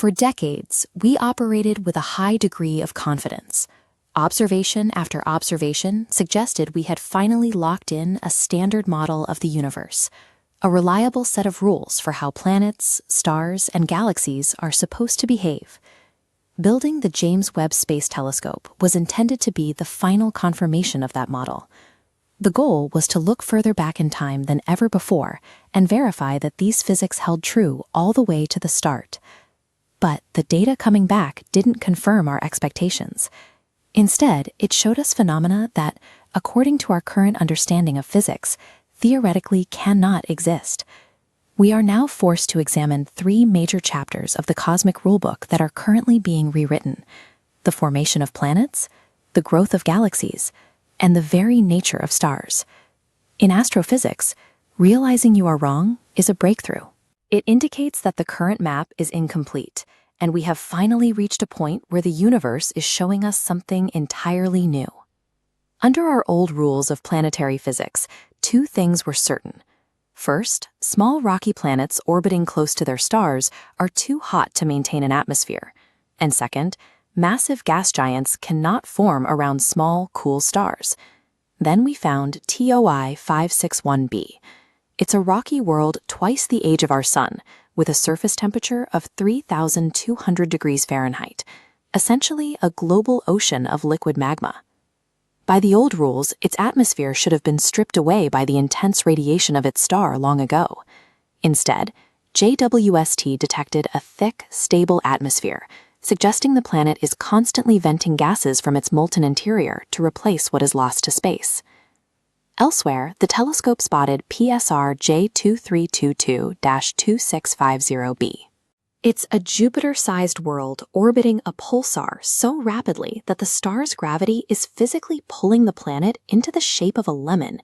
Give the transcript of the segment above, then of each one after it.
For decades, we operated with a high degree of confidence. Observation after observation suggested we had finally locked in a standard model of the universe, a reliable set of rules for how planets, stars, and galaxies are supposed to behave. Building the James Webb Space Telescope was intended to be the final confirmation of that model. The goal was to look further back in time than ever before and verify that these physics held true all the way to the start. But the data coming back didn't confirm our expectations. Instead, it showed us phenomena that, according to our current understanding of physics, theoretically cannot exist. We are now forced to examine 3 major chapters of the cosmic rulebook that are currently being rewritten: the formation of planets, the growth of galaxies, and the very nature of stars. In astrophysics, realizing you are wrong is a breakthrough. It indicates that the current map is incomplete, and we have finally reached a point where the universe is showing us something entirely new. Under our old rules of planetary physics, 2 things were certain. First, small rocky planets orbiting close to their stars are too hot to maintain an atmosphere. And second, massive gas giants cannot form around small, cool stars. Then we found TOI 561b. It's a rocky world twice the age of our Sun, with a surface temperature of 3,200 degrees Fahrenheit, essentially a global ocean of liquid magma. By the old rules, its atmosphere should have been stripped away by the intense radiation of its star long ago. Instead, JWST detected a thick, stable atmosphere, suggesting the planet is constantly venting gases from its molten interior to replace what is lost to space. Elsewhere, the telescope spotted PSR J2322-2650B. It's a Jupiter-sized world orbiting a pulsar so rapidly that the star's gravity is physically pulling the planet into the shape of a lemon.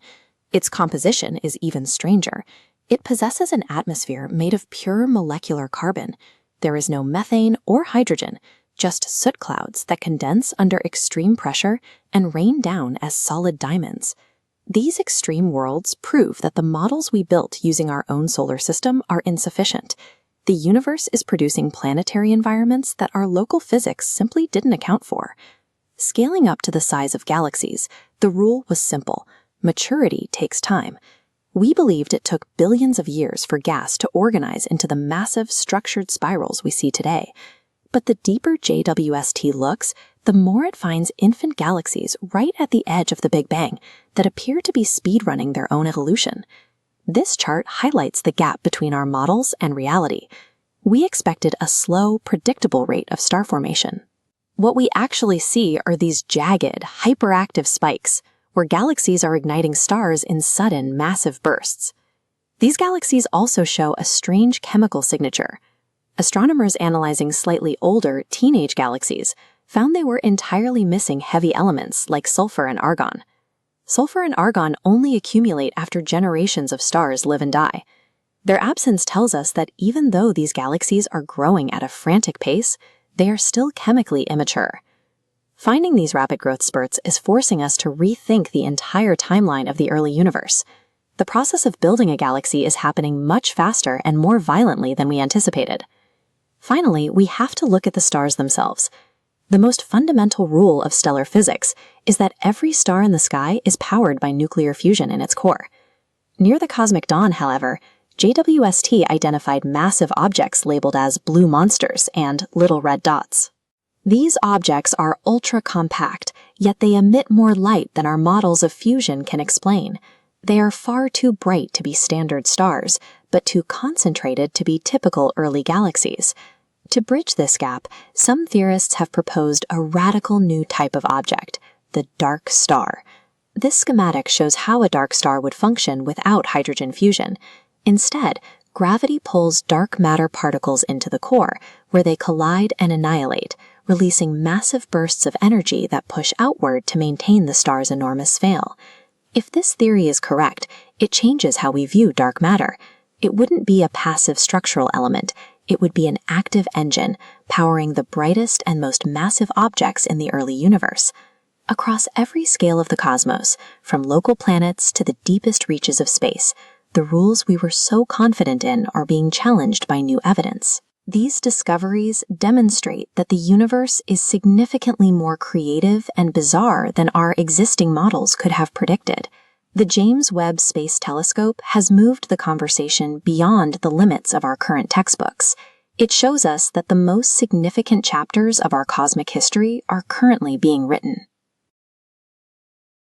Its composition is even stranger. It possesses an atmosphere made of pure molecular carbon. There is no methane or hydrogen, just soot clouds that condense under extreme pressure and rain down as solid diamonds. These extreme worlds prove that the models we built using our own solar system are insufficient. The universe is producing planetary environments that our local physics simply didn't account for. Scaling up to the size of galaxies, the rule was simple: maturity takes time. We believed it took billions of years for gas to organize into the massive structured spirals we see today. But the deeper JWST looks, the more it finds infant galaxies right at the edge of the Big Bang that appear to be speedrunning their own evolution. This chart highlights the gap between our models and reality. We expected a slow, predictable rate of star formation. What we actually see are these jagged, hyperactive spikes, where galaxies are igniting stars in sudden, massive bursts. These galaxies also show a strange chemical signature. Astronomers analyzing slightly older, teenage galaxies found they were entirely missing heavy elements like sulfur and argon. Sulfur and argon only accumulate after generations of stars live and die. Their absence tells us that even though these galaxies are growing at a frantic pace, they are still chemically immature. Finding these rapid growth spurts is forcing us to rethink the entire timeline of the early universe. The process of building a galaxy is happening much faster and more violently than we anticipated. Finally, we have to look at the stars themselves. The most fundamental rule of stellar physics is that every star in the sky is powered by nuclear fusion in its core. Near the cosmic dawn, however, JWST identified massive objects labeled as blue monsters and little red dots. These objects are ultra-compact, yet they emit more light than our models of fusion can explain. They are far too bright to be standard stars, but too concentrated to be typical early galaxies. To bridge this gap, some theorists have proposed a radical new type of object, the dark star. This schematic shows how a dark star would function without hydrogen fusion. Instead, gravity pulls dark matter particles into the core, where they collide and annihilate, releasing massive bursts of energy that push outward to maintain the star's enormous scale. If this theory is correct, it changes how we view dark matter. It wouldn't be a passive structural element. It would be an active engine, powering the brightest and most massive objects in the early universe. Across every scale of the cosmos, from local planets to the deepest reaches of space, the rules we were so confident in are being challenged by new evidence. These discoveries demonstrate that the universe is significantly more creative and bizarre than our existing models could have predicted. The James Webb Space Telescope has moved the conversation beyond the limits of our current textbooks. It shows us that the most significant chapters of our cosmic history are currently being written.